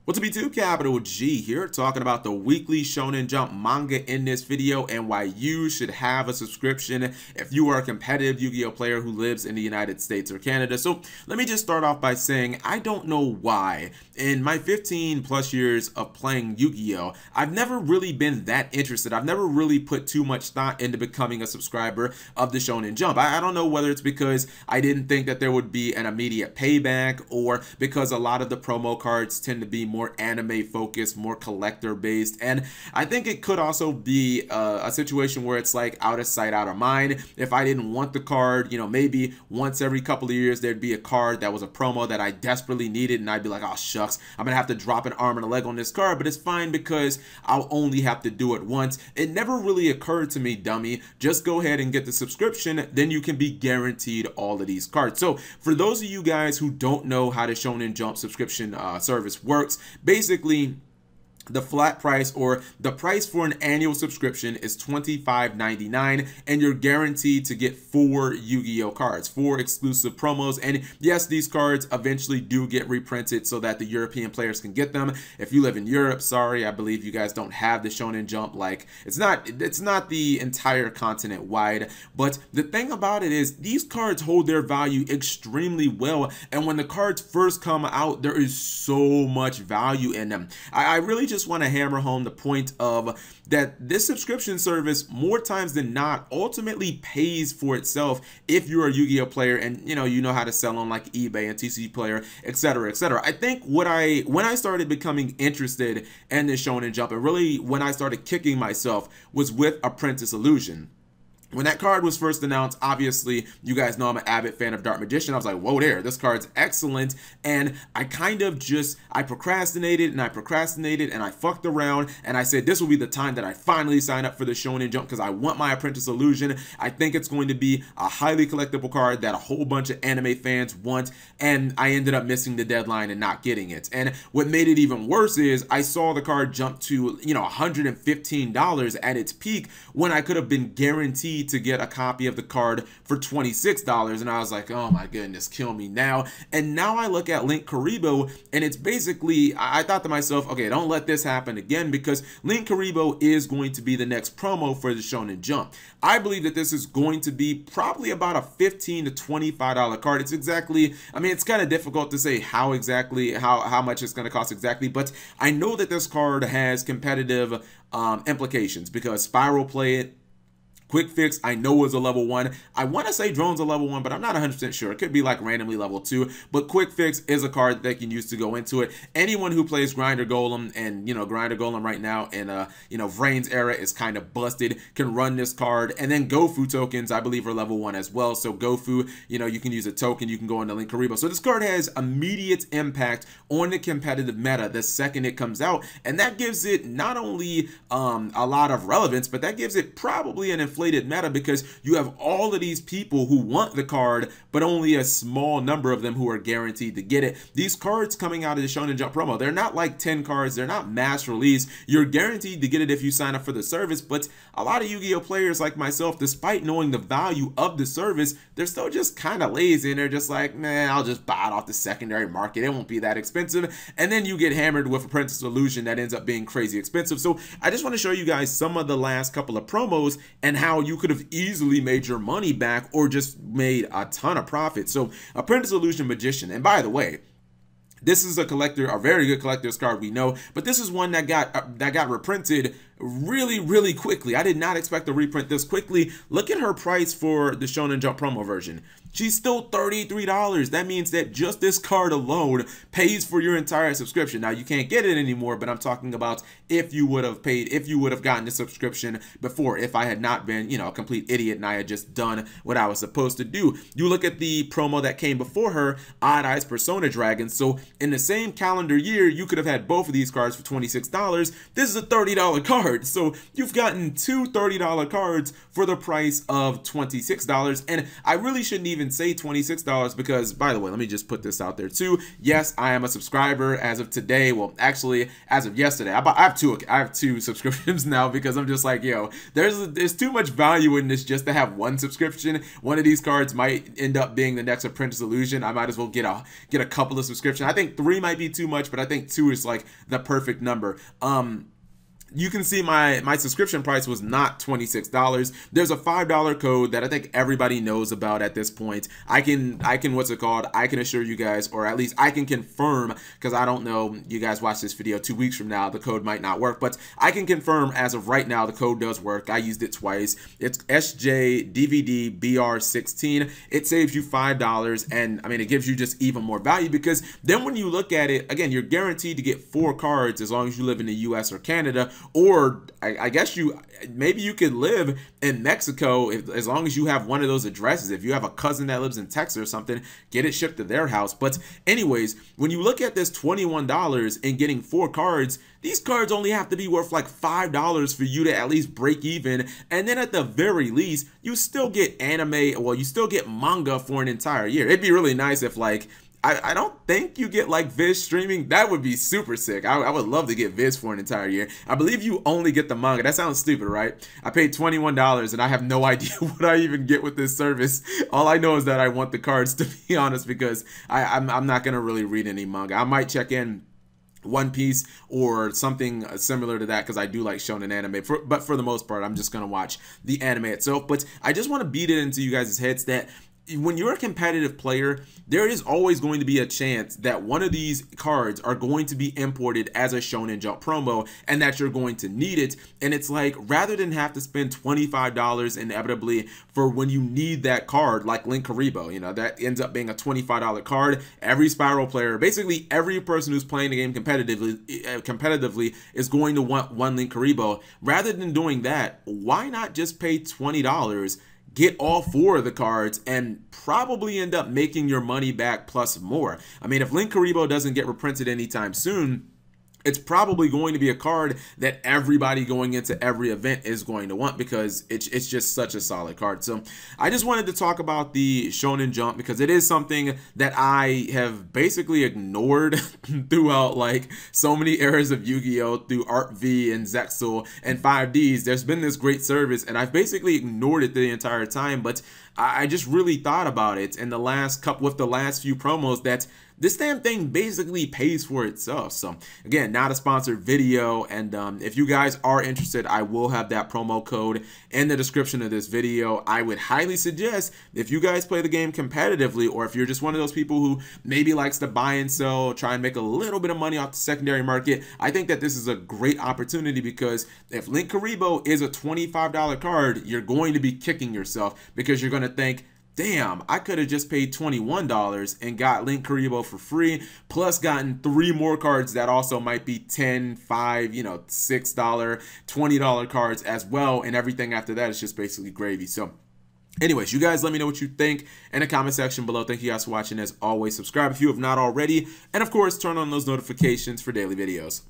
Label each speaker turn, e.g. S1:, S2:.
S1: What's up YouTube, Capital G here, talking about the weekly Shonen Jump manga in this video and why you should have a subscription if you are a competitive Yu-Gi-Oh player who lives in the United States or Canada. So let me just start off by saying I don't know why. In my 15 plus years of playing Yu-Gi-Oh, I've never really been that interested. I've never really put too much thought into becoming a subscriber of the Shonen Jump. I don't know whether it's because I didn't think that there would be an immediate payback or because a lot of the promo cards tend to be more anime focused, more collector based, and I think it could also be a situation where it's like out of sight, out of mind. If I didn't want the card, you know, maybe once every couple of years there'd be a card that was a promo that I desperately needed, and I'd be like, oh shucks, I'm gonna have to drop an arm and a leg on this card, but it's fine because I'll only have to do it once. It never really occurred to me, dummy, just go ahead and get the subscription, then you can be guaranteed all of these cards. So for those of you guys who don't know how the Shonen Jump subscription service works, basically, the flat price or the price for an annual subscription is $25.99, and you're guaranteed to get 4 Yu-Gi-Oh cards, 4 exclusive promos. And yes, these cards eventually do get reprinted so that the European players can get them. If you live in Europe, sorry, I believe you guys don't have the Shonen Jump. Like, it's not the entire continent wide, but the thing about it is these cards hold their value extremely well, and when the cards first come out, there is so much value in them. I really just want to hammer home the point of that this subscription service more times than not ultimately pays for itself if you're a Yu-Gi-Oh player and you know how to sell on like eBay and TCG Player, etc., etc. I think when I started becoming interested in this Shonen Jump, and really when I started kicking myself, was with Apprentice Illusion. When that card was first announced, obviously, you guys know I'm an avid fan of Dark Magician. I was like, whoa there, this card's excellent. And I kind of I procrastinated and I fucked around. And I said, this will be the time that I finally sign up for the Shonen Jump because I want my Apprentice Illusion. I think it's going to be a highly collectible card that a whole bunch of anime fans want. And I ended up missing the deadline and not getting it. And what made it even worse is I saw the card jump to, you know, $115 at its peak when I could have been guaranteed to get a copy of the card for $26, and I was like, oh my goodness, kill me now. And now I look at Link Karibo, and it's basically, I thought to myself, okay, don't let this happen again, because Link Karibo is going to be the next promo for the Shonen Jump. I believe that this is going to be probably about a $15 to $25 card. It's exactly, I mean, it's kind of difficult to say how exactly, how much it's going to cost exactly, but I know that this card has competitive implications because Spiral Play it, Quick Fix, I know, is a level 1. I want to say Drone's a level 1, but I'm not 100% sure. It could be like randomly level 2. But Quick Fix is a card that they can use to go into it. Anyone who plays Grinder Golem, and you know, Grinder Golem right now in you know, Vrain's era is kind of busted, can run this card. And then Gofu tokens, I believe, are level 1 as well. So Gofu, you know, you can use a token, you can go into Link Karibo. So this card has immediate impact on the competitive meta the second it comes out. And that gives it not only a lot of relevance, but that gives it probably an inflated meta because you have all of these people who want the card, but only a small number of them who are guaranteed to get it. These cards coming out of the Shonen Jump promo, they're not like 10 cards, they're not mass release. You're guaranteed to get it if you sign up for the service, but a lot of Yu-Gi-Oh players like myself, despite knowing the value of the service, they're still just kind of lazy and they're just like, man, I'll just buy it off the secondary market. It won't be that expensive. And then you get hammered with Apprentice Illusion that ends up being crazy expensive. So I just want to show you guys some of the last couple of promos and how you could have easily made your money back or just made a ton of profit. So Apprentice Illusion Magician, and by the way, this is a collector, a very good collector's card, we know, but this is one that got reprinted really quickly. I did not expect to reprint this quickly. Look at her price for the Shonen Jump promo version. She's still $33. That means that just this card alone pays for your entire subscription. Now, you can't get it anymore, but I'm talking about if you would have paid, if you would have gotten the subscription before, if I had not been, you know, a complete idiot and I had just done what I was supposed to do. You look at the promo that came before her, Odd Eyes Persona Dragon. So in the same calendar year, you could have had both of these cards for $26. This is a $30 card. cards. So you've gotten two $30 cards for the price of $26. And I really shouldn't even say $26 because, by the way, let me just put this out there too. Yes, I am a subscriber as of today. Well, actually, as of yesterday, I have two subscriptions now because I'm just like, yo, there's too much value in this just to have one subscription. One of these cards might end up being the next Apprentice Illusion. I might as well get a couple of subscriptions. I think 3 might be too much, but I think 2 is like the perfect number. You can see my subscription price was not $26. There's a $5 code that I think everybody knows about at this point. I can what's it called? I can assure you guys, or at least I can confirm, because I don't know, you guys watch this video 2 weeks from now, the code might not work, but I can confirm as of right now the code does work. I used it twice. It's SJDVDBR16. It saves you $5, and I mean, it gives you just even more value because then when you look at it, again, you're guaranteed to get 4 cards as long as you live in the US or Canada. Or I guess maybe you could live in Mexico as long as you have one of those addresses. If you have a cousin that lives in Texas or something, get it shipped to their house. But anyways, when you look at this $21 and getting 4 cards, these cards only have to be worth like $5 for you to at least break even. And then at the very least, you still get anime, well, you still get manga for an entire year. It'd be really nice if like, I don't think you get like Viz streaming. That would be super sick. I would love to get Viz for an entire year. I believe you only get the manga. That sounds stupid, right? I paid $21 and I have no idea what I even get with this service. All I know is that I want the cards, to be honest, because I'm not going to really read any manga. I might check in One Piece or something similar to that because I do like shonen anime, but for the most part, I'm just going to watch the anime itself. But I just want to beat it into you guys' heads that when you're a competitive player, there is always going to be a chance that one of these cards are going to be imported as a Shonen Jump promo and that you're going to need it. And it's like, rather than have to spend $25 inevitably for when you need that card, like Link Karibo, you know, that ends up being a $25 card. Every Spiral player, basically every person who's playing the game competitively is going to want one Link Karibo. Rather than doing that, why not just pay $20, get all 4 of the cards, and probably end up making your money back plus more? I mean, if Link Karibo doesn't get reprinted anytime soon, it's probably going to be a card that everybody going into every event is going to want because it's just such a solid card. So I just wanted to talk about the Shonen Jump because it is something that I have basically ignored throughout like so many eras of Yu-Gi-Oh! Through Art V and Zexal and 5Ds. There's been this great service and I've basically ignored it the entire time, but I just really thought about it in the last with the last few promos that this damn thing basically pays for itself. So again, not a sponsored video, and if you guys are interested, I will have that promo code in the description of this video. I would highly suggest, if you guys play the game competitively, or if you're just one of those people who maybe likes to buy and sell, try and make a little bit of money off the secondary market, I think that this is a great opportunity because if Link Karibo is a $25 card, you're going to be kicking yourself because you're going to think, damn, I could have just paid $21 and got Link Karibo for free, plus gotten 3 more cards that also might be $10, $5, you know, $6, $20 cards as well, and everything after that is just basically gravy. So anyways, you guys let me know what you think in the comment section below. Thank you guys for watching. As always, subscribe if you have not already, and of course, turn on those notifications for daily videos.